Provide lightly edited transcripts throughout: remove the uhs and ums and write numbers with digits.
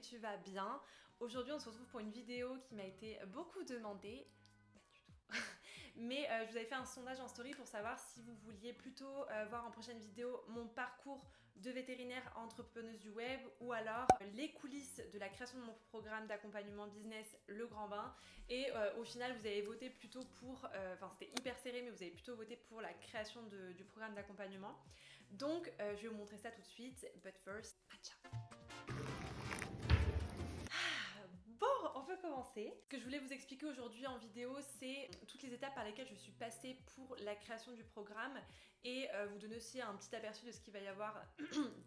tu vas bien. Aujourd'hui on se retrouve pour une vidéo qui m'a été beaucoup demandée. Pas du tout. Mais je vous avais fait un sondage en story pour savoir si vous vouliez plutôt voir en prochaine vidéo mon parcours de vétérinaire entrepreneuse du web ou alors les coulisses de la création de mon programme d'accompagnement business Le Grand Bain. Et au final vous avez voté plutôt pour, c'était hyper serré, mais vous avez plutôt voté pour la création du programme d'accompagnement. Donc je vais vous montrer ça tout de suite, but first, matcha. Bon, on peut commencer. Ce que je voulais vous expliquer aujourd'hui en vidéo, c'est toutes les étapes par lesquelles je suis passée pour la création du programme et vous donner aussi un petit aperçu de ce qu'il va y avoir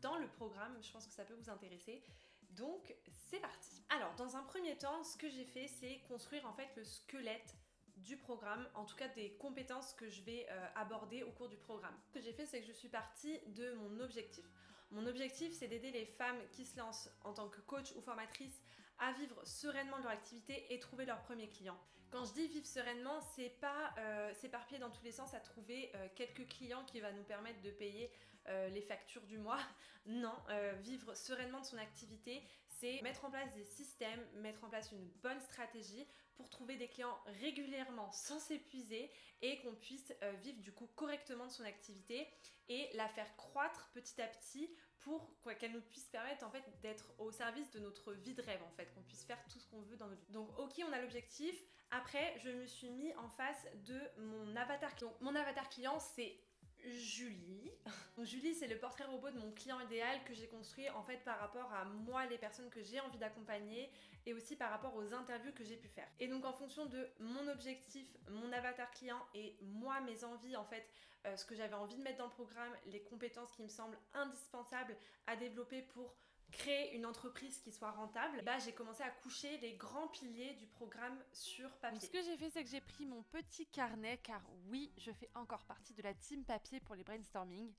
dans le programme. Je pense que ça peut vous intéresser. Donc, c'est parti. Alors, dans un premier temps, ce que j'ai fait, c'est construire en fait le squelette du programme, en tout cas des compétences que je vais aborder au cours du programme. Ce que j'ai fait, c'est que je suis partie de mon objectif. Mon objectif, c'est d'aider les femmes qui se lancent en tant que coach ou formatrice à vivre sereinement de leur activité et trouver leurs premiers clients. Quand je dis vivre sereinement, c'est pas s'éparpiller dans tous les sens à trouver quelques clients qui va nous permettre de payer les factures du mois. Non, vivre sereinement de son activité, c'est mettre en place des systèmes, mettre en place une bonne stratégie pour trouver des clients régulièrement sans s'épuiser et qu'on puisse vivre du coup correctement de son activité et la faire croître petit à petit pour qu'elle nous puisse permettre en fait d'être au service de notre vie de rêve en fait, qu'on puisse faire tout ce qu'on veut dans notre vie. Donc ok, on a l'objectif. Après, je me suis mis en face de mon avatar. Donc mon avatar client, c'est Julie. Donc Julie, c'est le portrait robot de mon client idéal que j'ai construit en fait par rapport à moi, les personnes que j'ai envie d'accompagner et aussi par rapport aux interviews que j'ai pu faire. Et donc en fonction de mon objectif, mon avatar client et moi, mes envies en fait, ce que j'avais envie de mettre dans le programme, les compétences qui me semblent indispensables à développer pour créer une entreprise qui soit rentable, bah j'ai commencé à coucher les grands piliers du programme sur papier. Donc, ce que j'ai fait, c'est que j'ai pris mon petit carnet, car oui, je fais encore partie de la team papier pour les brainstorming.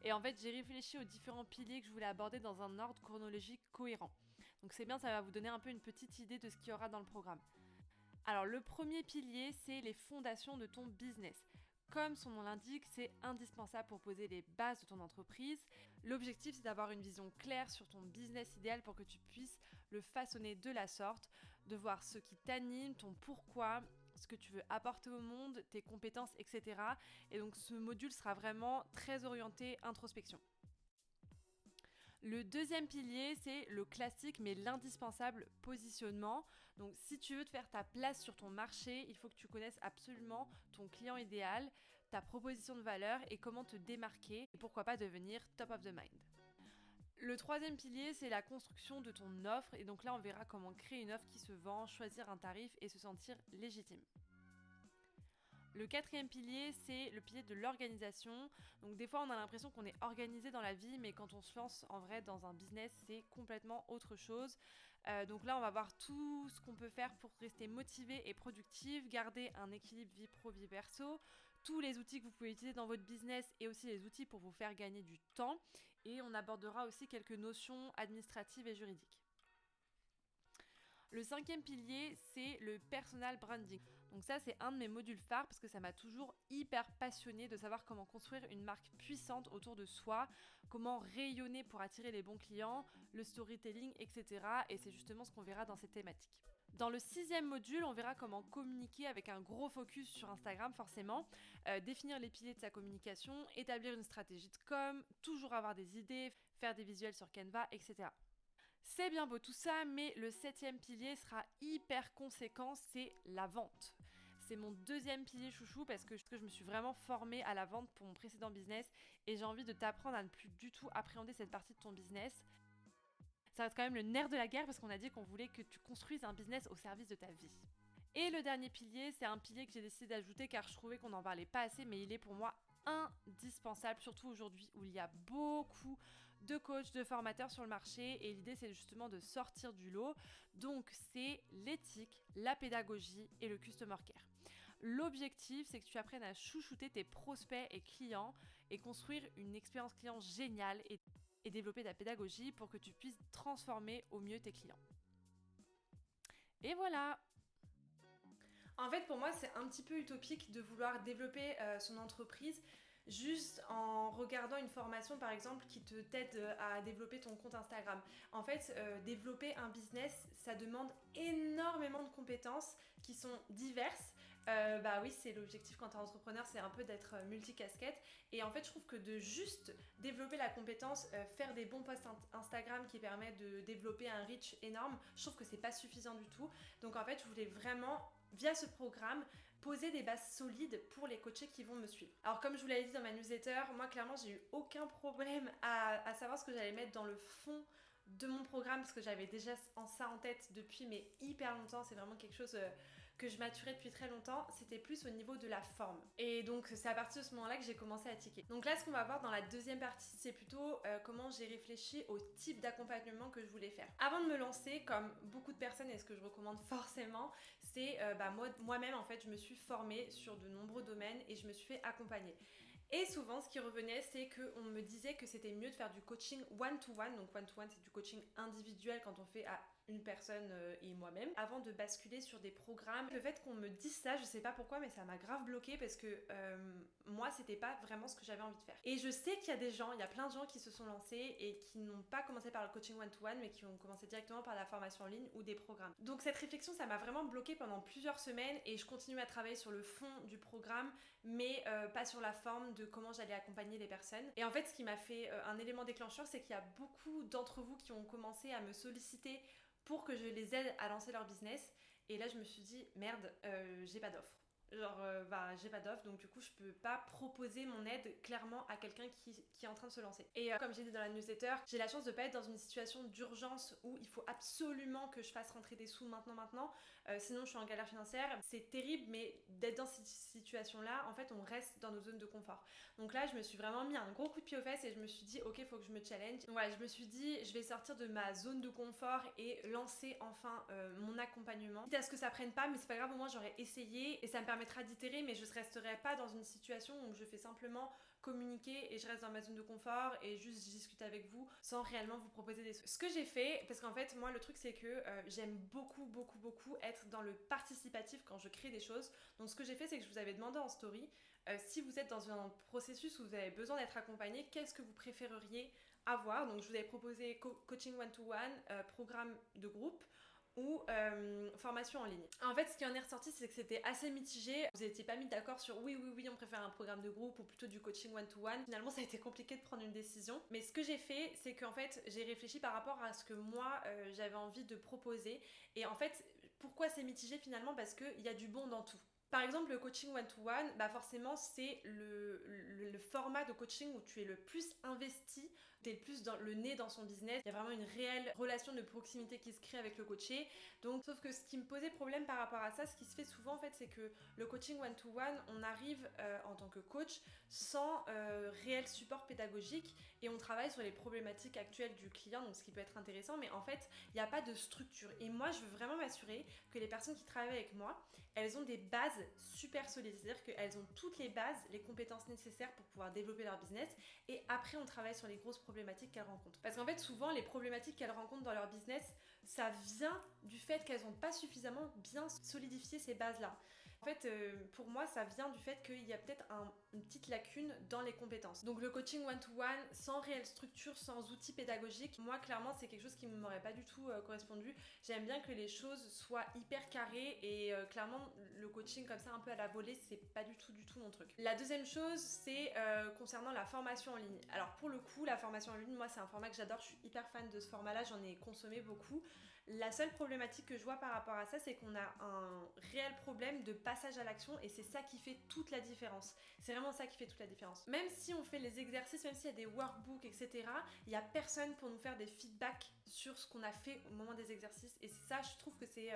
Et en fait, j'ai réfléchi aux différents piliers que je voulais aborder dans un ordre chronologique cohérent. Donc c'est bien, ça va vous donner un peu une petite idée de ce qu'il y aura dans le programme. Alors le premier pilier, c'est les fondations de ton business. Comme son nom l'indique, c'est indispensable pour poser les bases de ton entreprise. L'objectif, c'est d'avoir une vision claire sur ton business idéal pour que tu puisses le façonner de la sorte, de voir ce qui t'anime, ton pourquoi, ce que tu veux apporter au monde, tes compétences, etc. Et donc ce module sera vraiment très orienté introspection. Le deuxième pilier, c'est le classique mais l'indispensable positionnement. Donc si tu veux te faire ta place sur ton marché, il faut que tu connaisses absolument ton client idéal, ta proposition de valeur et comment te démarquer et pourquoi pas devenir top of the mind. Le troisième pilier, c'est la construction de ton offre et donc là on verra comment créer une offre qui se vend, choisir un tarif et se sentir légitime. Le quatrième pilier, c'est le pilier de l'organisation. Donc des fois, on a l'impression qu'on est organisé dans la vie, mais quand on se lance en vrai dans un business, c'est complètement autre chose. Donc là, on va voir tout ce qu'on peut faire pour rester motivé et productif, garder un équilibre vie pro, vie perso, tous les outils que vous pouvez utiliser dans votre business et aussi les outils pour vous faire gagner du temps. Et on abordera aussi quelques notions administratives et juridiques. Le cinquième pilier, c'est le personal branding. Donc ça, c'est un de mes modules phares parce que ça m'a toujours hyper passionnée de savoir comment construire une marque puissante autour de soi, comment rayonner pour attirer les bons clients, le storytelling, etc. Et c'est justement ce qu'on verra dans ces thématiques. Dans le sixième module, on verra comment communiquer avec un gros focus sur Instagram forcément, définir les piliers de sa communication, établir une stratégie de com, toujours avoir des idées, faire des visuels sur Canva, etc. C'est bien beau tout ça, mais le septième pilier sera hyper conséquent, c'est la vente. C'est mon deuxième pilier chouchou parce que je me suis vraiment formée à la vente pour mon précédent business et j'ai envie de t'apprendre à ne plus du tout appréhender cette partie de ton business. Ça reste quand même le nerf de la guerre parce qu'on a dit qu'on voulait que tu construises un business au service de ta vie. Et le dernier pilier, c'est un pilier que j'ai décidé d'ajouter car je trouvais qu'on n'en parlait pas assez, mais il est pour moi indispensable, surtout aujourd'hui où il y a beaucoup de coachs, de formateurs sur le marché et l'idée c'est justement de sortir du lot. Donc c'est l'éthique, la pédagogie et le customer care. L'objectif c'est que tu apprennes à chouchouter tes prospects et clients et construire une expérience client géniale et développer ta pédagogie pour que tu puisses transformer au mieux tes clients. Et voilà! En fait, pour moi, c'est un petit peu utopique de vouloir développer son entreprise juste en regardant une formation par exemple qui t'aide à développer ton compte Instagram. En fait, développer un business, ça demande énormément de compétences qui sont diverses. Bah oui, c'est l'objectif quand t'es entrepreneur, c'est un peu d'être multicasquette. Et en fait, je trouve que de juste développer la compétence, faire des bons posts Instagram qui permettent de développer un reach énorme, je trouve que c'est pas suffisant du tout. Donc en fait, je voulais vraiment, via ce programme, poser des bases solides pour les coachés qui vont me suivre. Alors comme je vous l'avais dit dans ma newsletter, moi clairement j'ai eu aucun problème à savoir ce que j'allais mettre dans le fond de mon programme parce que j'avais déjà ça en tête depuis mais hyper longtemps. C'est vraiment quelque chose que je maturais depuis très longtemps. C'était plus au niveau de la forme. Et donc c'est à partir de ce moment-là que j'ai commencé à tiquer. Donc là ce qu'on va voir dans la deuxième partie, c'est plutôt comment j'ai réfléchi au type d'accompagnement que je voulais faire. Avant de me lancer, comme beaucoup de personnes et ce que je recommande forcément, c'est moi-même en fait je me suis formée sur de nombreux domaines et je me suis fait accompagner. Et souvent, ce qui revenait, c'est qu'on me disait que c'était mieux de faire du coaching one-to-one. Donc one-to-one, c'est du coaching individuel quand on fait à une personne et moi-même, avant de basculer sur des programmes. Le fait qu'on me dise ça, je sais pas pourquoi, mais ça m'a grave bloquée parce que moi, c'était pas vraiment ce que j'avais envie de faire. Et je sais qu'il y a des gens, il y a plein de gens qui se sont lancés et qui n'ont pas commencé par le coaching one-to-one, mais qui ont commencé directement par la formation en ligne ou des programmes. Donc cette réflexion, ça m'a vraiment bloquée pendant plusieurs semaines et je continue à travailler sur le fond du programme, mais pas sur la forme de comment j'allais accompagner les personnes. Et en fait, ce qui m'a fait un élément déclencheur, c'est qu'il y a beaucoup d'entre vous qui ont commencé à me solliciter pour que je les aide à lancer leur business. Et là, je me suis dit, merde, j'ai pas d'offre. J'ai pas d'offre, donc du coup, je peux pas proposer mon aide clairement à quelqu'un qui est en train de se lancer. Et comme j'ai dit dans la newsletter, j'ai la chance de pas être dans une situation d'urgence où il faut absolument que je fasse rentrer des sous maintenant. Sinon, je suis en galère financière. C'est terrible, mais d'être dans cette situation-là, en fait, on reste dans nos zones de confort. Donc là, je me suis vraiment mis un gros coup de pied aux fesses et je me suis dit, ok, faut que je me challenge. Donc voilà, je me suis dit, je vais sortir de ma zone de confort et lancer enfin mon accompagnement. Quitte à ce que ça prenne pas, mais c'est pas grave, au moins j'aurais essayé et ça me permettra d'itérer, mais je ne resterai pas dans une situation où je fais simplement communiquer et je reste dans ma zone de confort et juste discuter avec vous sans réellement vous proposer des trucs. Ce que j'ai fait, parce qu'en fait moi le truc c'est que j'aime beaucoup être dans le participatif quand je crée des choses. Donc ce que j'ai fait, c'est que je vous avais demandé en story si vous êtes dans un processus où vous avez besoin d'être accompagné, qu'est-ce que vous préféreriez avoir. Donc je vous avais proposé coaching one-to-one, programme de groupe ou formation en ligne. En fait, ce qui en est ressorti, c'est que c'était assez mitigé. Vous n'étiez pas mis d'accord sur oui, on préfère un programme de groupe ou plutôt du coaching one-to-one. Finalement, ça a été compliqué de prendre une décision. Mais ce que j'ai fait, c'est qu'en fait, j'ai réfléchi par rapport à ce que moi, j'avais envie de proposer. Et en fait, pourquoi c'est mitigé finalement? Parce qu'il y a du bon dans tout. Par exemple, le coaching one-to-one, bah forcément, c'est le format de coaching où tu es le plus investi, tu es le plus dans le nez dans son business. Il y a vraiment une réelle relation de proximité qui se crée avec le coaché. Donc, sauf que ce qui me posait problème par rapport à ça, ce qui se fait souvent, en fait, c'est que le coaching one-to-one, on arrive en tant que coach sans réel support pédagogique et on travaille sur les problématiques actuelles du client, donc ce qui peut être intéressant, mais en fait, il n'y a pas de structure. Et moi, je veux vraiment m'assurer que les personnes qui travaillent avec moi, elles ont des bases super solides, c'est-à-dire qu'elles ont toutes les bases, les compétences nécessaires pour pouvoir développer leur business et après on travaille sur les grosses problématiques qu'elles rencontrent. Parce qu'en fait souvent les problématiques qu'elles rencontrent dans leur business, ça vient du fait qu'elles n'ont pas suffisamment bien solidifié ces bases-là. En fait, pour moi, ça vient du fait qu'il y a peut-être une petite lacune dans les compétences. Donc le coaching one-to-one, sans réelle structure, sans outils pédagogiques, moi, clairement, c'est quelque chose qui ne m'aurait pas du tout correspondu. J'aime bien que les choses soient hyper carrées et clairement, le coaching comme ça, un peu à la volée, c'est pas du tout mon truc. La deuxième chose, c'est concernant la formation en ligne. Alors pour le coup, la formation en ligne, moi, c'est un format que j'adore. Je suis hyper fan de ce format-là, j'en ai consommé beaucoup. La seule problématique que je vois par rapport à ça, c'est qu'on a un réel problème de passage à l'action et c'est ça qui fait toute la différence. C'est vraiment ça qui fait toute la différence. Même si on fait les exercices, même s'il y a des workbooks, etc., il n'y a personne pour nous faire des feedbacks sur ce qu'on a fait au moment des exercices. Et c'est ça, je trouve que c'est...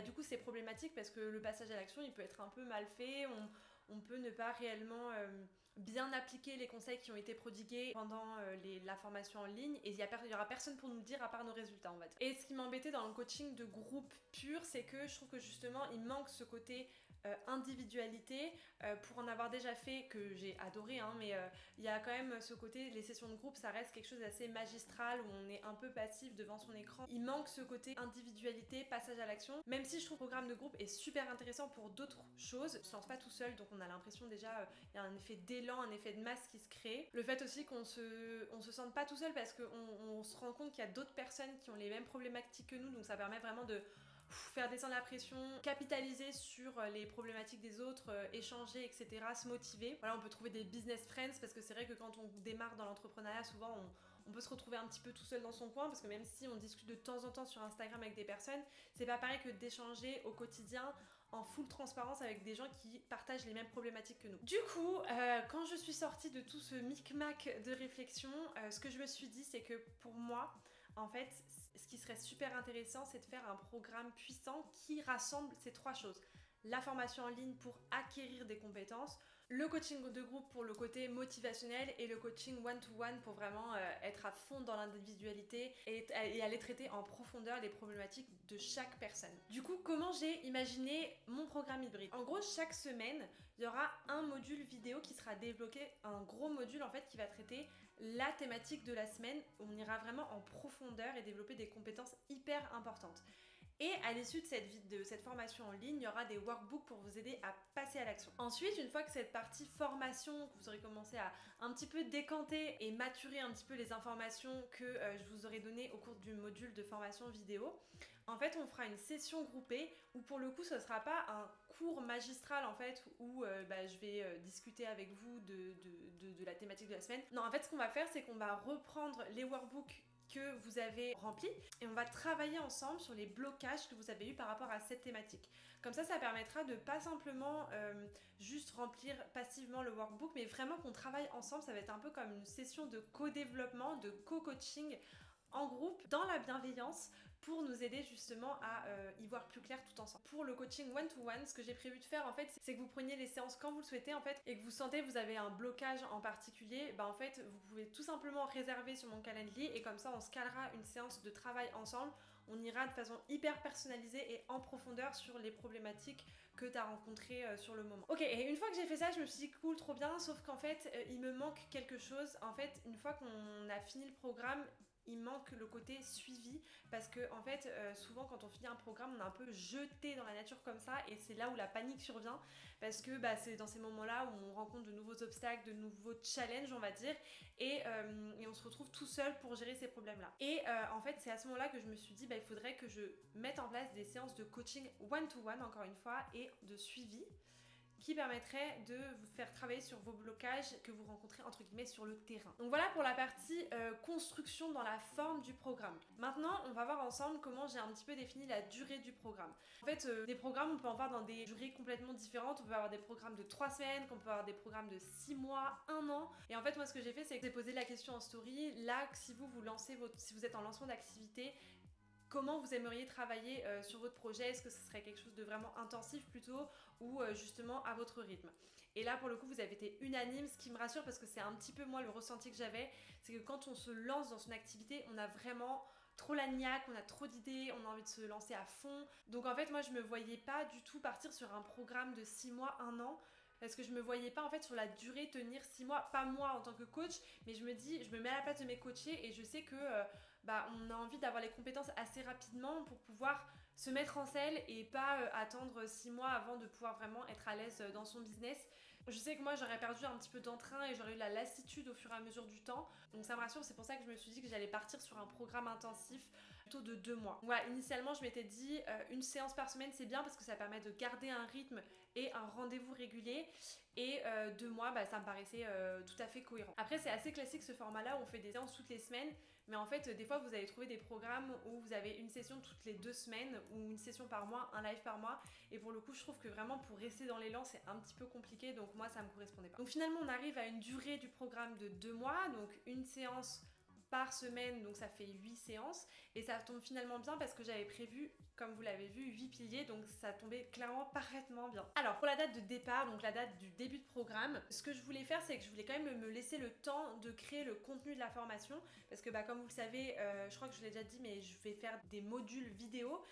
du coup, c'est problématique parce que le passage à l'action, il peut être un peu mal fait. On peut ne pas réellement bien appliquer les conseils qui ont été prodigués pendant la formation en ligne et il y aura personne pour nous le dire à part nos résultats, on va dire. Et ce qui m'embêtait dans le coaching de groupe pur, c'est que je trouve que justement il manque ce côté individualité. Pour en avoir déjà fait, que j'ai adoré, hein, mais il y a quand même ce côté, les sessions de groupe, ça reste quelque chose d'assez magistral, où on est un peu passif devant son écran. Il manque ce côté individualité, passage à l'action, même si je trouve le programme de groupe est super intéressant pour d'autres choses. On se lance pas tout seul, donc on a l'impression déjà, il y a un effet d'élan, un effet de masse qui se crée. Le fait aussi qu'on se sente pas tout seul, parce qu'on se rend compte qu'il y a d'autres personnes qui ont les mêmes problématiques que nous, donc ça permet vraiment de faire descendre la pression, capitaliser sur les problématiques des autres, échanger, etc., se motiver. Voilà, on peut trouver des business friends, parce que c'est vrai que quand on démarre dans l'entrepreneuriat, souvent on peut se retrouver un petit peu tout seul dans son coin, parce que même si on discute de temps en temps sur Instagram avec des personnes, c'est pas pareil que d'échanger au quotidien en full transparence avec des gens qui partagent les mêmes problématiques que nous. Du coup, quand je suis sortie de tout ce micmac de réflexion, ce que je me suis dit, c'est que pour moi, en fait, ce qui serait super intéressant, c'est de faire un programme puissant qui rassemble ces trois choses. La formation en ligne pour acquérir des compétences, le coaching de groupe pour le côté motivationnel et le coaching one-to-one pour vraiment être à fond dans l'individualité et aller traiter en profondeur les problématiques de chaque personne. Du coup, comment j'ai imaginé mon programme hybride? En gros, chaque semaine, il y aura un module vidéo qui sera débloqué, un gros module en fait qui va traiter la thématique de la semaine. On ira vraiment en profondeur et développer des compétences hyper importantes. Et à l'issue de cette formation en ligne, il y aura des workbooks pour vous aider à passer à l'action. Ensuite, une fois que cette partie formation, que vous aurez commencé à un petit peu décanter et maturer un petit peu les informations que je vous aurai données au cours du module de formation vidéo, en fait, on fera une session groupée où pour le coup, ce ne sera pas un cours magistral en fait où je vais discuter avec vous de la thématique de la semaine. Non, en fait, ce qu'on va faire, c'est qu'on va reprendre les workbooks que vous avez rempli et on va travailler ensemble sur les blocages que vous avez eu par rapport à cette thématique. Comme ça permettra de pas simplement juste remplir passivement le workbook, mais vraiment qu'on travaille ensemble. Ça va être un peu comme une session de co-développement, de co-coaching en groupe, dans la bienveillance, pour nous aider justement à y voir plus clair tout ensemble. Pour le coaching one-to-one, ce que j'ai prévu de faire en fait, c'est que vous preniez les séances quand vous le souhaitez en fait, et que vous sentez que vous avez un blocage en particulier, en fait vous pouvez tout simplement réserver sur mon calendrier et comme ça on se calera une séance de travail ensemble. On ira de façon hyper personnalisée et en profondeur sur les problématiques que tu as rencontrées sur le moment. Ok, et une fois que j'ai fait ça, je me suis dit cool, trop bien, sauf qu'en fait il me manque quelque chose. En fait, une fois qu'on a fini le programme, il manque le côté suivi, parce que en fait souvent quand on finit un programme on est un peu jeté dans la nature comme ça, et c'est là où la panique survient, parce que c'est dans ces moments là où on rencontre de nouveaux obstacles, de nouveaux challenges on va dire, et on se retrouve tout seul pour gérer ces problèmes là. Et en fait c'est à ce moment là que je me suis dit il faudrait que je mette en place des séances de coaching one-to-one encore une fois, et de suivi qui permettrait de vous faire travailler sur vos blocages que vous rencontrez entre guillemets sur le terrain. Donc voilà pour la partie construction dans la forme du programme. Maintenant on va voir ensemble comment j'ai un petit peu défini la durée du programme. En fait des programmes on peut en voir dans des durées complètement différentes. On peut avoir des programmes de 3 semaines, qu'on peut avoir des programmes de 6 mois, 1 an. Et en fait moi ce que j'ai fait c'est que j'ai posé la question en story. Là si vous êtes en lancement d'activité, comment vous aimeriez travailler sur votre projet? Est-ce que ce serait quelque chose de vraiment intensif plutôt, ou justement à votre rythme? Et là pour le coup vous avez été unanime, ce qui me rassure parce que c'est un petit peu moi le ressenti que j'avais, c'est que quand on se lance dans une activité, on a vraiment trop la niaque, on a trop d'idées, on a envie de se lancer à fond. Donc en fait moi je me voyais pas du tout partir sur un programme de 6 mois, 1 an, parce que je me voyais pas en fait sur la durée tenir 6 mois, pas moi en tant que coach, mais je me mets à la place de mes coachés et je sais que on a envie d'avoir les compétences assez rapidement pour pouvoir se mettre en selle et pas attendre 6 mois avant de pouvoir vraiment être à l'aise dans son business. Je sais que moi j'aurais perdu un petit peu d'entrain et j'aurais eu la lassitude au fur et à mesure du temps, donc ça me rassure. C'est pour ça que je me suis dit que j'allais partir sur un programme intensif plutôt de 2 mois. Voilà, initialement je m'étais dit une séance par semaine c'est bien parce que ça permet de garder un rythme et un rendez-vous régulier, et 2 mois ça me paraissait tout à fait cohérent. Après c'est assez classique ce format là où on fait des séances toutes les semaines, mais en fait des fois vous allez trouver des programmes où vous avez une session toutes les 2 semaines ou une session par mois, un live par mois, et pour le coup je trouve que vraiment pour rester dans l'élan c'est un petit peu compliqué, donc moi ça me correspondait pas. Donc finalement on arrive à une durée du programme de 2 mois, donc une séance par semaine, donc ça fait 8 séances, et ça tombe finalement bien parce que j'avais prévu comme vous l'avez vu, 8 piliers, donc ça tombait clairement parfaitement bien. Alors pour la date de départ, donc la date du début de programme, ce que je voulais faire, c'est que je voulais quand même me laisser le temps de créer le contenu de la formation, parce que comme vous le savez, je crois que je l'ai déjà dit, mais je vais faire des modules vidéo.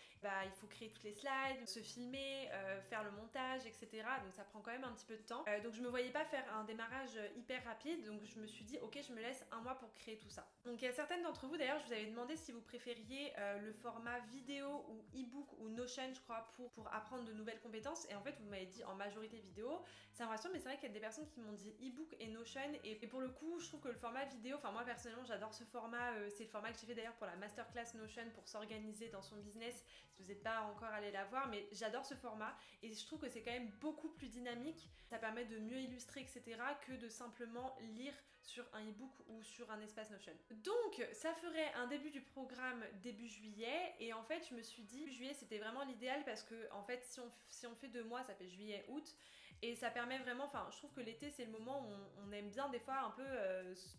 Il faut créer toutes les slides, se filmer, faire le montage, etc. Donc ça prend quand même un petit peu de temps. Donc je me voyais pas faire un démarrage hyper rapide, donc je me suis dit ok, je me laisse un mois pour créer tout ça. Donc il y a certaines d'entre vous d'ailleurs, je vous avais demandé si vous préfériez le format vidéo ou e-book ou Notion, je crois, pour apprendre de nouvelles compétences, et en fait vous m'avez dit en majorité vidéo. Ça me rassure, mais c'est vrai qu'il y a des personnes qui m'ont dit e-book et Notion, et pour le coup je trouve que le format vidéo, enfin moi personnellement j'adore ce format, c'est le format que j'ai fait d'ailleurs pour la masterclass Notion pour s'organiser dans son business, si vous n'êtes pas encore allé la voir, mais j'adore ce format et je trouve que c'est quand même beaucoup plus dynamique, ça permet de mieux illustrer, etc., que de simplement lire sur un e-book ou sur un espace Notion. Donc ça ferait un début du programme début juillet, et en fait je me suis dit juillet c'était vraiment l'idéal, parce que en fait si on fait 2 mois ça fait juillet août, et ça permet vraiment, enfin je trouve que l'été c'est le moment où on aime bien des fois un peu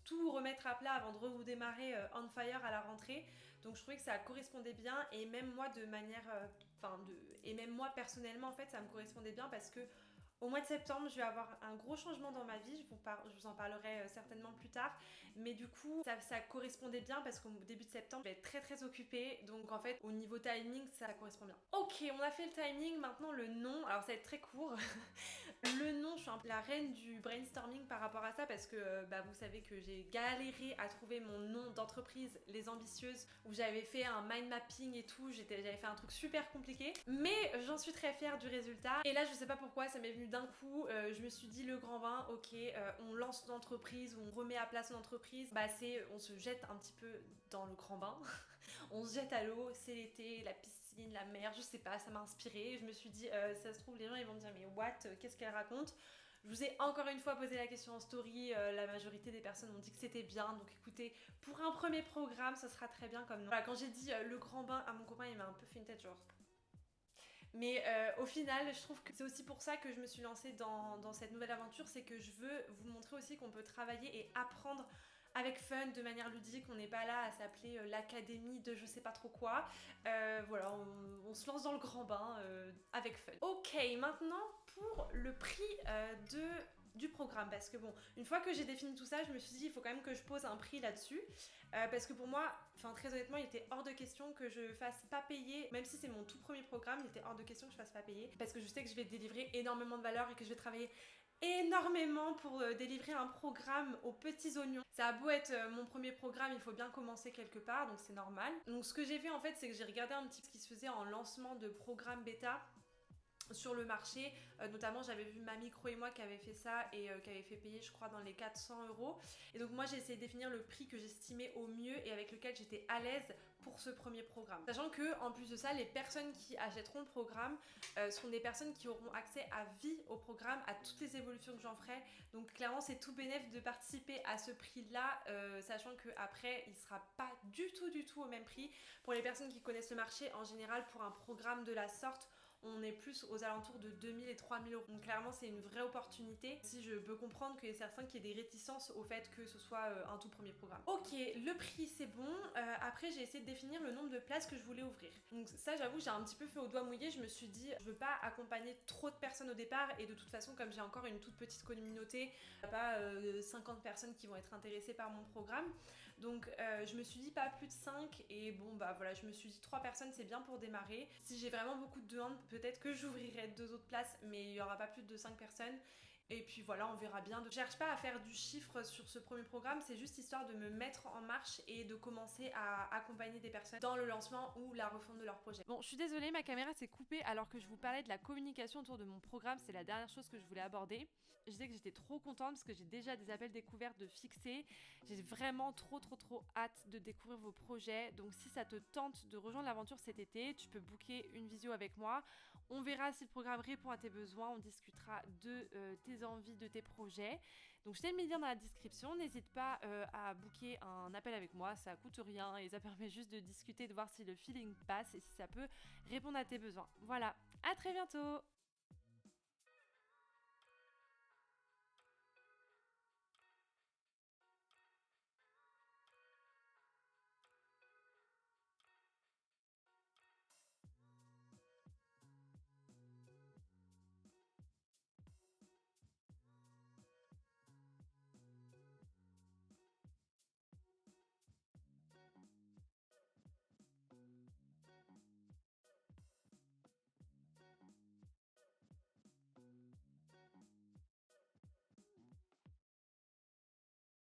tout remettre à plat avant de redémarrer on fire à la rentrée. Donc je trouvais que ça correspondait bien, et même moi de manière et même moi personnellement en fait ça me correspondait bien, parce que au mois de septembre, je vais avoir un gros changement dans ma vie, je vous en parlerai certainement plus tard, mais du coup, ça correspondait bien, parce qu'au début de septembre, je vais être très très occupée, donc en fait, au niveau timing, ça correspond bien. Ok, on a fait le timing, maintenant le nom, alors ça va être très court. Le nom, je suis un peu la reine du brainstorming par rapport à ça, parce que vous savez que j'ai galéré à trouver mon nom d'entreprise, Les Ambitieuses, où j'avais fait un mind mapping et tout, j'avais fait un truc super compliqué, mais j'en suis très fière du résultat, et là je sais pas pourquoi, ça m'est venu d'un coup, je me suis dit le grand bain, ok, on lance une entreprise, on remet à place une entreprise, on se jette un petit peu dans le grand bain, on se jette à l'eau, c'est l'été, la piscine, la mer, je sais pas, ça m'a inspirée, je me suis dit, ça se trouve les gens ils vont me dire mais what, qu'est-ce qu'elle raconte? Je vous ai encore une fois posé la question en story, la majorité des personnes m'ont dit que c'était bien, donc écoutez, pour un premier programme, ça sera très bien comme nom. Voilà, quand j'ai dit le grand bain à mon copain, il m'a un peu fait une tête genre... Mais au final, je trouve que c'est aussi pour ça que je me suis lancée dans cette nouvelle aventure, c'est que je veux vous montrer aussi qu'on peut travailler et apprendre avec fun, de manière ludique. On n'est pas là à s'appeler l'académie de je sais pas trop quoi. Voilà, on se lance dans le grand bain avec fun. Ok, maintenant pour le prix du programme, parce que bon, une fois que j'ai défini tout ça, je me suis dit il faut quand même que je pose un prix là-dessus, parce que pour moi, très honnêtement, il était hors de question que je fasse pas payer, même si c'est mon tout premier programme, il était hors de question que je fasse pas payer, parce que je sais que je vais délivrer énormément de valeur et que je vais travailler énormément pour délivrer un programme aux petits oignons. Ça a beau être mon premier programme, il faut bien commencer quelque part, donc c'est normal. Donc ce que j'ai fait en fait, c'est que j'ai regardé un petit peu ce qui se faisait en lancement de programme bêta sur le marché, notamment j'avais vu ma micro et moi qui avait fait ça, et qui avait fait payer je crois dans les 400 €, et donc moi j'ai essayé de définir le prix que j'estimais au mieux et avec lequel j'étais à l'aise pour ce premier programme, sachant que en plus de ça, les personnes qui achèteront le programme seront des personnes qui auront accès à vie au programme, à toutes les évolutions que j'en ferai, donc clairement c'est tout bénéf de participer à ce prix là, sachant que après il sera pas du tout au même prix. Pour les personnes qui connaissent le marché, en général pour un programme de la sorte, on est plus aux alentours de 2000 et 3000 €. Donc clairement c'est une vraie opportunité. Si je peux comprendre qu'il y a certains qui aient des réticences au fait que ce soit un tout premier programme. Ok, le prix c'est bon. Après j'ai essayé de définir le nombre de places que je voulais ouvrir. Donc ça j'avoue j'ai un petit peu fait au doigt mouillé. Je me suis dit je veux pas accompagner trop de personnes au départ, et de toute façon comme j'ai encore une toute petite communauté, pas 50 personnes qui vont être intéressées par mon programme. Donc je me suis dit pas plus de 5, et bon voilà, je me suis dit 3 personnes c'est bien pour démarrer. Si j'ai vraiment beaucoup de demandes, peut-être que j'ouvrirai 2 autres places, mais il y aura pas plus de 5 personnes. Et puis voilà, on verra bien. Je cherche pas à faire du chiffre sur ce premier programme, c'est juste histoire de me mettre en marche et de commencer à accompagner des personnes dans le lancement ou la refonte de leur projet. Bon, je suis désolée, ma caméra s'est coupée alors que je vous parlais de la communication autour de mon programme, c'est la dernière chose que je voulais aborder. Je disais que j'étais trop contente parce que j'ai déjà des appels découvertes de fixés. J'ai vraiment trop hâte de découvrir vos projets. Donc si ça te tente de rejoindre l'aventure cet été, tu peux booker une visio avec moi. On verra si le programme répond à tes besoins, on discutera de tes envies, de tes projets. Donc je t'ai mis le lien dans la description, n'hésite pas à booker un appel avec moi, ça coûte rien et ça permet juste de discuter, de voir si le feeling passe et si ça peut répondre à tes besoins. Voilà, à très bientôt!